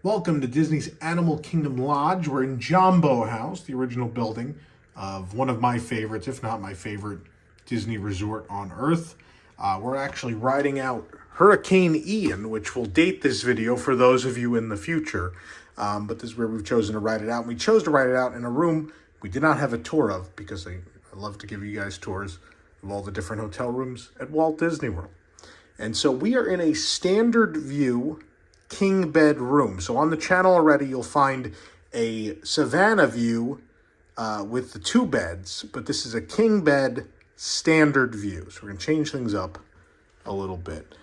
Welcome to Disney's Animal Kingdom Lodge. We're in Jumbo House, the original building of one of my favorites, if not my favorite Disney resort on Earth. We're actually riding out Hurricane Ian, which will date this video for those of you in the future. But this is where we've chosen to ride it out. And we chose to ride it out in a room we did not have a tour of because I love to give you guys tours of all the different hotel rooms at Walt Disney World. And so we are in a standard view king bed room. So on the channel already, you'll find a savannah view with the two beds, but this is a king bed standard view. So we're going to change things up a little bit.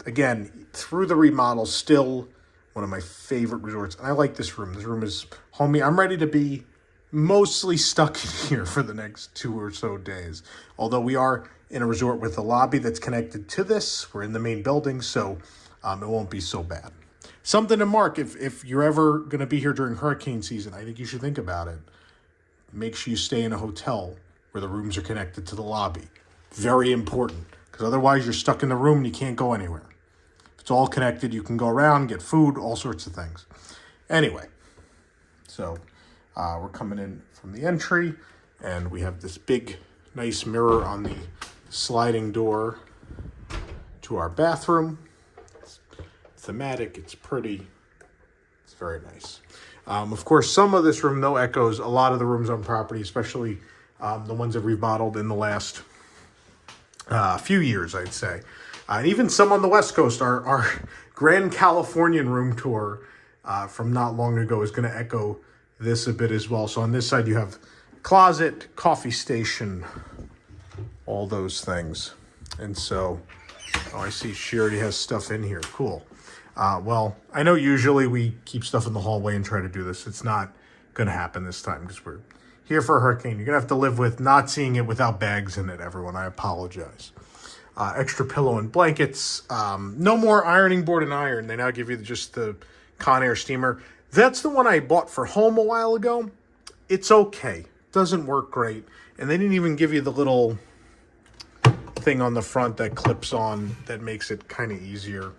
Again, through the remodel, still one of my favorite resorts. And I like this room. This room is homey. I'm ready to be mostly stuck in here for the next 2 or so days. Although we are in a resort with a lobby that's connected to this. We're in the main building, so it won't be so bad. Something to mark if you're ever going to be here during hurricane season. I think you should think about it. Make sure you stay in a hotel where the rooms are connected to the lobby. Very important, because otherwise you're stuck in the room and you can't go anywhere. If it's all connected, you can go around, get food, all sorts of things. Anyway, so we're coming in from the entry, and we have this big, nice mirror on the sliding door to our bathroom. It's thematic, it's pretty, it's very nice. Of course, some of this room, no echoes. A lot of the rooms on property, especially the ones that we've modeled in the last few years, I'd say. And even some on the West Coast, our Grand Californian room tour from not long ago is going to echo this a bit as well. So on this side, you have closet, coffee station, all those things. And so, oh, I see she already has stuff in here. Cool. Well, I know usually we keep stuff in the hallway and try to do this. It's not going to happen this time because we're here for a hurricane. You're going to have to live with not seeing it without bags in it, everyone. I apologize. Extra pillow and blankets. No more ironing board and iron. They now give you just the Conair steamer. That's the one I bought for home a while ago. It's okay. Doesn't work great. And they didn't even give you the little thing on the front that clips on that makes it kind of easier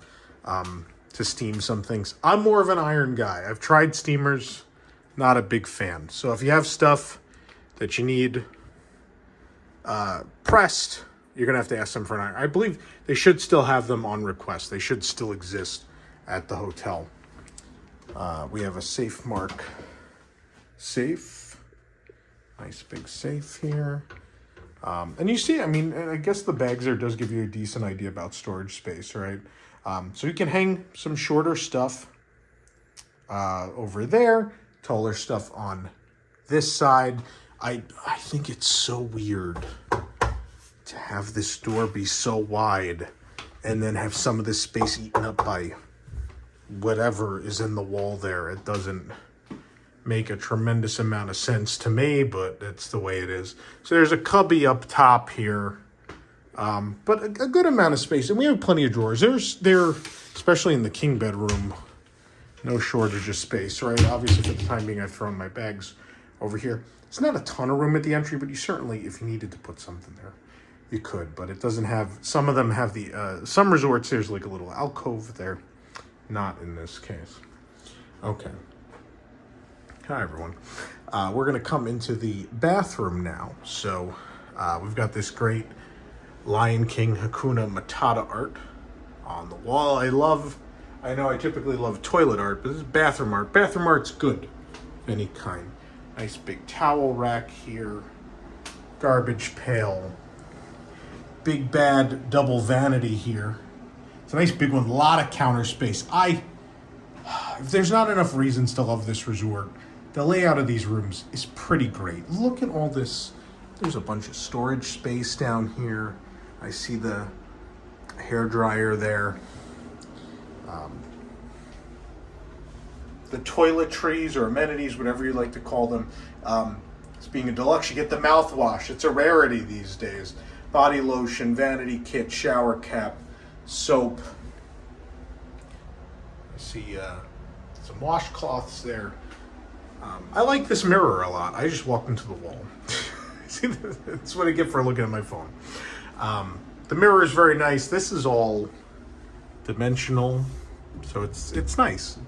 to steam some things. I'm more of an iron guy. I've tried steamers, not a big fan. So if you have stuff that you need pressed, you're going to have to ask them for an iron. I believe they should still have them on request. They should still exist at the hotel. We have a Safe Mark safe. Nice big safe here. And you see, I mean, I guess the bags there does give you a decent idea about storage space, right? So you can hang some shorter stuff over there, taller stuff on this side. I think it's so weird to have this door be so wide and then have some of this space eaten up by whatever is in the wall there. It doesn't make a tremendous amount of sense to me, but that's the way it is. So there's a cubby up top here, but a good amount of space. And we have plenty of drawers. There, especially in the king bedroom, no shortage of space, right? Obviously, for the time being, I've thrown my bags over here. It's not a ton of room at the entry, but you certainly, if you needed to put something there, you could. But it doesn't have, some of them have the, some resorts, there's like a little alcove there. Not in this case. Okay. Hi, everyone. We're going to come into the bathroom now. So we've got this great Lion King Hakuna Matata art on the wall. I know I typically love toilet art, but this is bathroom art. Bathroom art's good of any kind. Nice big towel rack here. Garbage pail. Big bad double vanity here. It's a nice big one. A lot of counter space. If there's not enough reasons to love this resort, the layout of these rooms is pretty great. Look at all this. There's a bunch of storage space down here. I see the hairdryer there. The toiletries or amenities, whatever you like to call them. It's being a deluxe. You get the mouthwash. It's a rarity these days. Body lotion, vanity kit, shower cap, soap. I see some washcloths there. I like this mirror a lot. I just walked into the wall. See, that's what I get for looking at my phone. The mirror is very nice. This is all dimensional, so it's nice.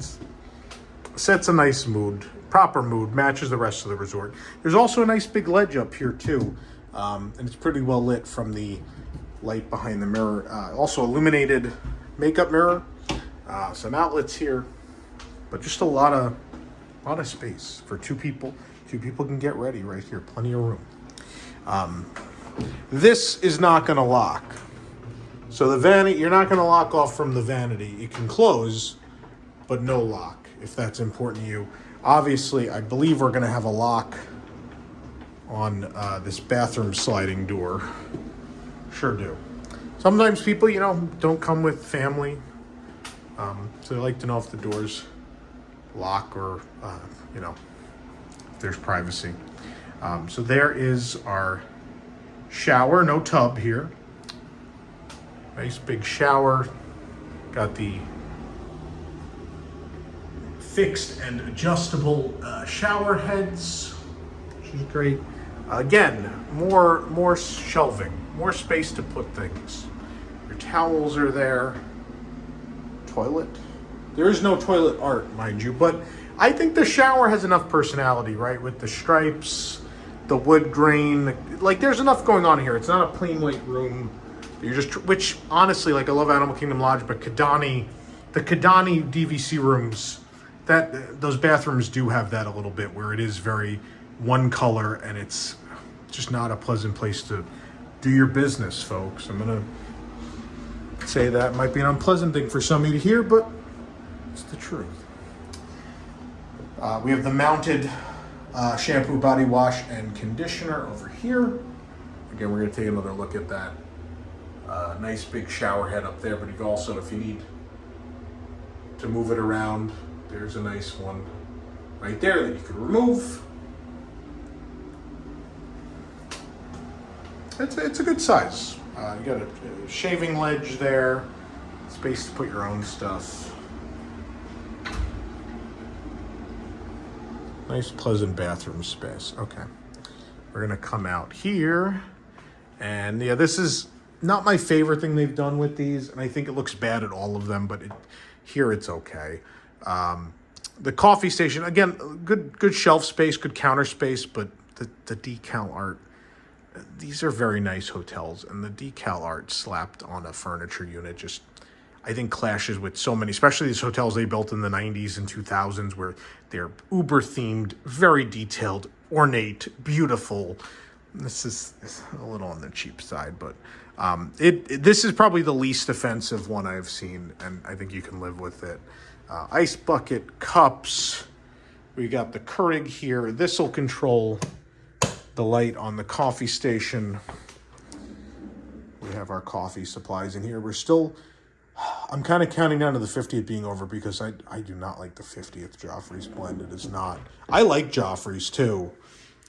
sets a nice mood, proper mood, matches the rest of the resort. There's also a nice big ledge up here too, and it's pretty well lit from the light behind the mirror. Also illuminated makeup mirror, some outlets here, but just a lot of space for two people. Two people can get ready right here, plenty of room. This is not going to lock. So the vanity, you're not going to lock off from the vanity. It can close, but no lock, if that's important to you. Obviously, I believe we're going to have a lock on this bathroom sliding door. Sure do. Sometimes people, don't come with family, so they like to know if the doors lock or, if there's privacy. So there is our shower, no tub here. Nice big shower. Got the fixed and adjustable shower heads, which is great. Again, more shelving, more space to put things. Your towels are there. Toilet. There is no toilet art, mind you, but I think the shower has enough personality, right? With the stripes, the wood grain, like there's enough going on here. It's not a plain white room. Which honestly, like I love Animal Kingdom Lodge, but the Kidani DVC rooms, those bathrooms do have that a little bit where it is very one color and it's just not a pleasant place to do your business, folks. I'm gonna say that might be an unpleasant thing for some of you to hear, but it's the truth. We have the mounted shampoo, body wash, and conditioner over here. Again, we're gonna take another look at that. Nice big shower head up there, but you can also, if you need to move it around, there's a nice one right there that you can remove. It's a good size. You got a shaving ledge there, space to put your own stuff. Nice, pleasant bathroom space. Okay, we're gonna come out here, and yeah, this is not my favorite thing they've done with these, and I think it looks bad at all of them, but here it's okay. The coffee station, again, good shelf space, good counter space, but the decal art, these are very nice hotels, and the decal art slapped on a furniture unit just, I think, clashes with so many, especially these hotels they built in the 90s and 2000s where they're uber themed, very detailed, ornate, beautiful. This is a little on the cheap side, but this is probably the least offensive one I've seen, and I think you can live with it. Ice bucket, cups. We got the Keurig here. This will control the light on the coffee station. We have our coffee supplies in here. I'm kind of counting down to the 50th being over because I do not like the 50th Joffrey's blend. It is not. I like Joffrey's too,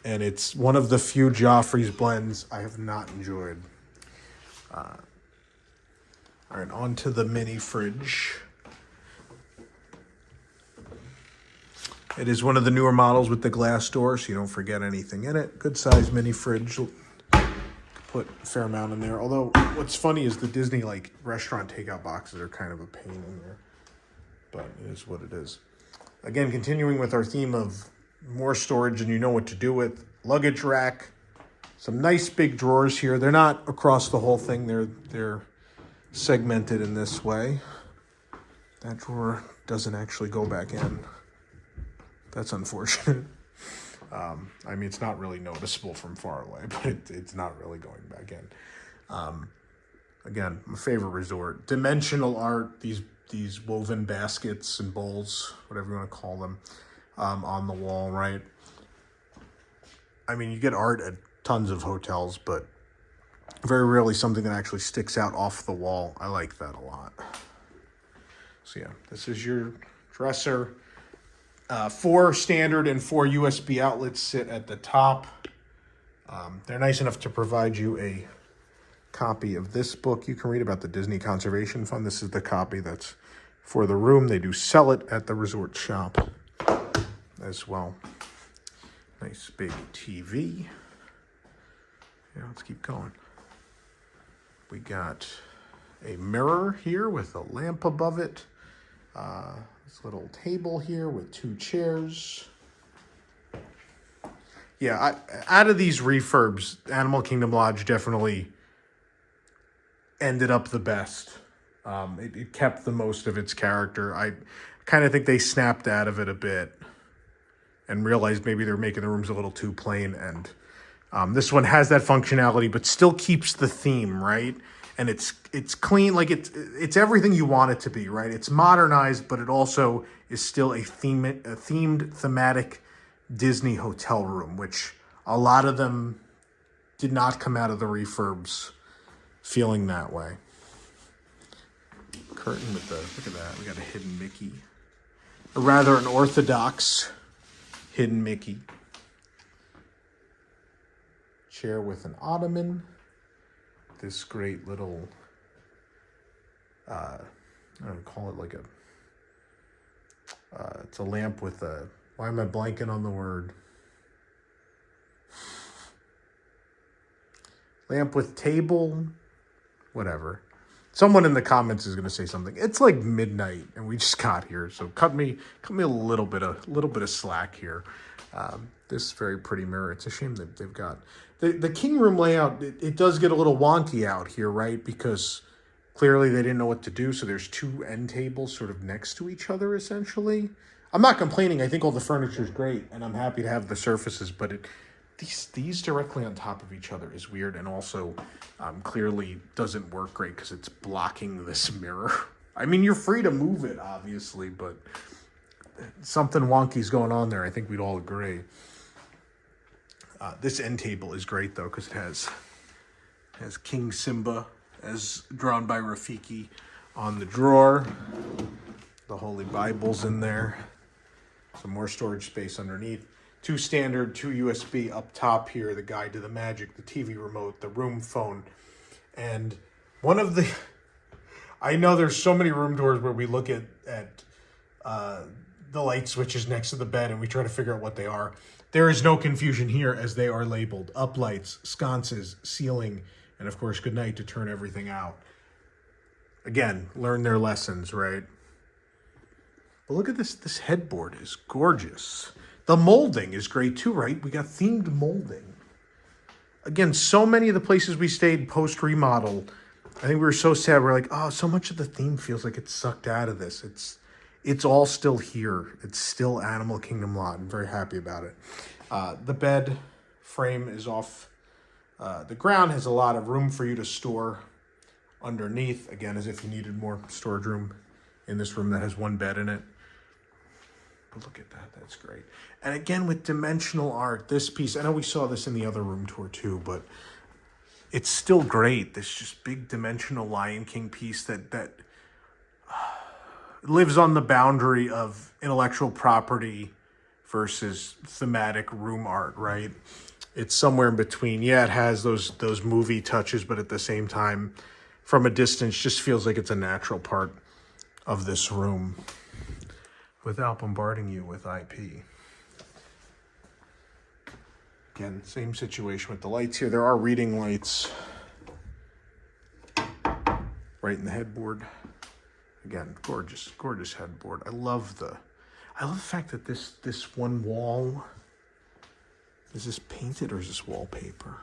and it's one of the few Joffrey's blends I have not enjoyed. All right, on to the mini fridge. It is one of the newer models with the glass door, so you don't forget anything in it. Good size mini fridge. Put a fair amount in there. Although, what's funny is the Disney restaurant takeout boxes are kind of a pain in there. But it is what it is. Again, continuing with our theme of more storage and you know what to do with. Luggage rack. Some nice big drawers here. They're not across the whole thing. They're segmented in this way. That drawer doesn't actually go back in. That's unfortunate. I mean, it's not really noticeable from far away, but it's not really going back in. Again, my favorite resort. Dimensional art, these woven baskets and bowls, whatever you want to call them, on the wall, right? I mean, you get art at tons of hotels, but very rarely something that actually sticks out off the wall. I like that a lot. So yeah, this is your dresser. 4 standard and 4 USB outlets sit at the top. They're nice enough to provide you a copy of this book you can read about the Disney Conservation Fund. This is the copy that's for the room. They do sell it at the resort shop as well. Nice big TV. Yeah, let's keep going. We got a mirror here with a lamp above it. This little table here with 2 chairs. Yeah, out of these refurbs, Animal Kingdom Lodge definitely ended up the best. It kept the most of its character. I kind of think they snapped out of it a bit and realized maybe they're making the rooms a little too plain. And this one has that functionality, but still keeps the theme, right? And it's clean, like it's everything you want it to be, right? It's modernized, but it also is still a themed, thematic Disney hotel room, which a lot of them did not come out of the refurbs feeling that way. Curtain with the, look at that, we got a hidden Mickey. Or rather, an orthodox hidden Mickey. Chair with an ottoman. This great little, I don't call it like a, it's a lamp with a, why am I blanking on the word? Lamp with table, whatever. Someone in the comments is going to say something. It's like midnight and we just got here, so cut me a little bit of slack here. This very pretty mirror. It's a shame that they've got the king room layout. It does get a little wonky out here, right? Because clearly they didn't know what to do. So there's 2 end tables sort of next to each other, essentially. I'm not complaining. I think all the furniture is great, and I'm happy to have the surfaces. But these directly on top of each other is weird, and also clearly doesn't work great because it's blocking this mirror. I mean, you're free to move it, obviously, but something wonky's going on there. I think we'd all agree. This end table is great, though, because it has King Simba, as drawn by Rafiki, on the drawer. The Holy Bible's in there. Some more storage space underneath. 2 standard, 2 USB up top here. The Guide to the Magic, the TV remote, the room phone. And one of the... I know there's so many room doors where we look at the light switches next to the bed and we try to figure out what they are. There is no confusion here as they are labeled. Uplights, sconces, ceiling, and of course, good night to turn everything out. Again, learn their lessons, right? But look at this. This headboard is gorgeous. The molding is great too, right? We got themed molding. Again, so many of the places we stayed post-remodel, I think we were so sad. We're like, oh, so much of the theme feels like it's sucked out of this. It's all still here. It's still Animal Kingdom Lodge. I'm very happy about it. The bed frame is off the ground, has a lot of room for you to store underneath. Again, as if you needed more storage room in this room that has 1 bed in it. But look at that. That's great. And again, with dimensional art, this piece, I know we saw this in the other room tour too, but it's still great. This just big dimensional Lion King piece that lives on the boundary of intellectual property versus thematic room art, right? It's somewhere in between. Yeah, it has those movie touches, but at the same time, from a distance, just feels like it's a natural part of this room without bombarding you with IP. Again, same situation with the lights here. There are reading lights right in the headboard. Again, gorgeous, gorgeous headboard. I love the fact that this one wall, is this painted or is this wallpaper?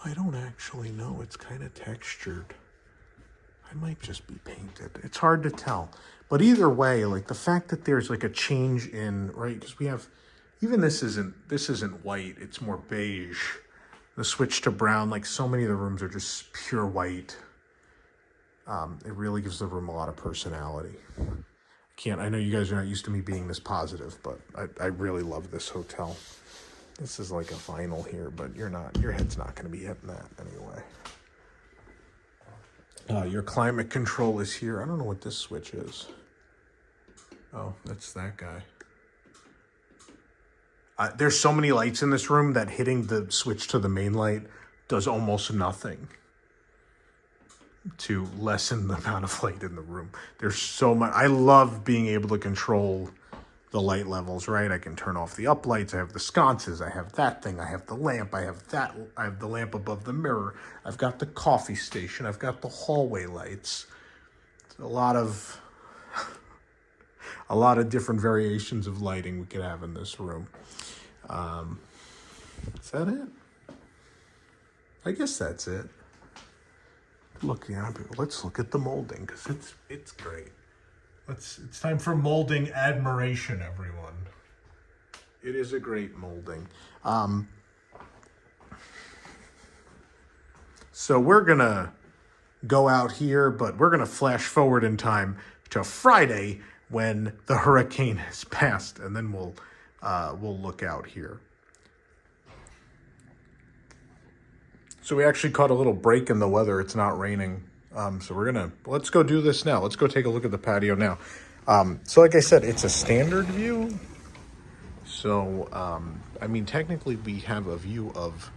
I don't actually know. It's kind of textured. I might just be painted. It's hard to tell. But either way, like the fact that there's like a change in, right? Because we have, even this isn't white. It's more beige. The switch to brown, like so many of the rooms are just pure white. It really gives the room a lot of personality. I know you guys are not used to me being this positive, but I really love this hotel. This is like a vinyl here, but your head's not going to be hitting that anyway. Your climate control is here. I don't know what this switch is. Oh, that's that guy. There's so many lights in this room that hitting the switch to the main light does almost nothing to lessen the amount of light in the room. There's so much. I love being able to control the light levels, right? I can turn off the up lights. I have the sconces. I have that thing. I have the lamp. I have that. I have the lamp above the mirror. I've got the coffee station. I've got the hallway lights. a lot of different variations of lighting we could have in this room. Is that it? I guess that's it. Look, yeah, let's look at the molding because it's great. It's time for molding admiration, everyone. It is a great molding. So we're gonna go out here, but we're gonna flash forward in time to Friday when the hurricane has passed, and then we'll look out here. So we actually caught a little break in the weather. It's not raining. So let's go do this now. Let's go take a look at the patio now. So like I said, it's a standard view. So, I mean, technically we have a view of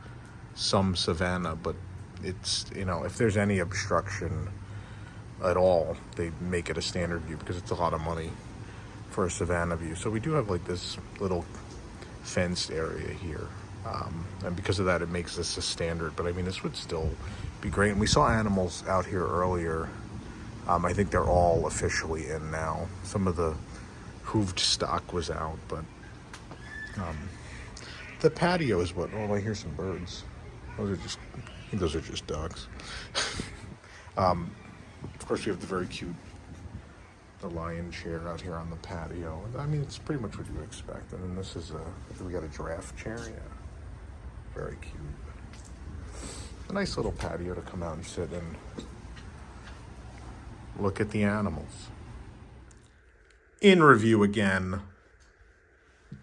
some savanna, but it's, you know, if there's any obstruction at all, they make it a standard view because it's a lot of money for a savanna view. So we do have like this little fenced area here. And because of that, it makes this a standard. But I mean, this would still be great. And we saw animals out here earlier. I think they're all officially in now. Some of the hoofed stock was out, but the patio is what. Oh, I hear some birds. I think those are just ducks. Of course, we have the lion chair out here on the patio. I mean, it's pretty much what you would expect. And then this is we got a giraffe chair. Yeah. Very cute. A nice little patio to come out and sit and look at the animals. In review again,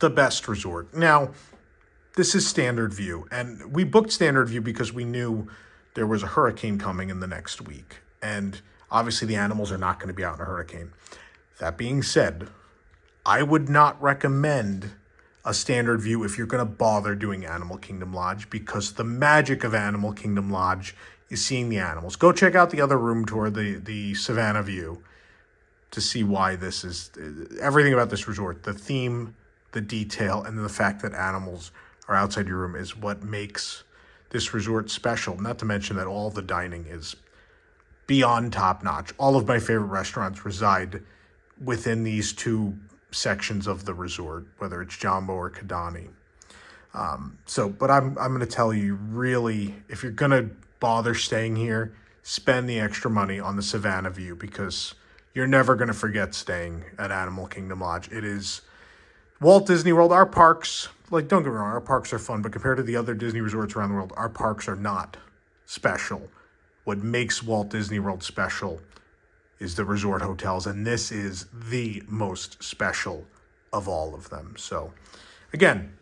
the best resort. Now, this is standard view, and we booked standard view because we knew there was a hurricane coming in the next week, and obviously the animals are not going to be out in a hurricane. That being said, I would not recommend a standard view if you're going to bother doing Animal Kingdom Lodge, because the magic of Animal Kingdom Lodge is seeing the animals. Go check out the other room tour, the Savannah view, to see why this is everything about this resort. The theme, the detail, and the fact that animals are outside your room is what makes this resort special. Not to mention that all the dining is beyond top notch. All of my favorite restaurants reside within these two sections of the resort, whether it's Jambo or Kidani. But I'm going to tell you, really, if you're going to bother staying here, spend the extra money on the Savannah view, because you're never going to forget staying at Animal Kingdom Lodge. It is Walt Disney World. Our parks, like, don't get me wrong, our parks are fun, but compared to the other Disney resorts around the world, our parks are not special. What makes Walt Disney World special is the resort hotels, and this is the most special of all of them. So, again,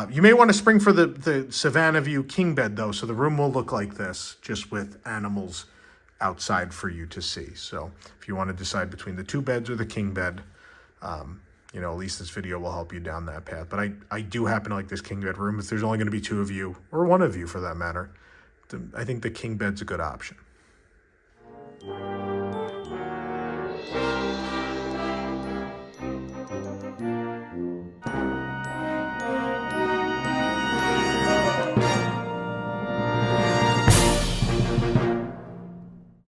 you may want to spring for the Savannah View King bed, though, so the room will look like this, just with animals outside for you to see. So, if you want to decide between the two beds or the king bed, at least this video will help you down that path. But I do happen to like this king bed room. If there's only going to be two of you, or one of you for that matter, I think the king bed's a good option.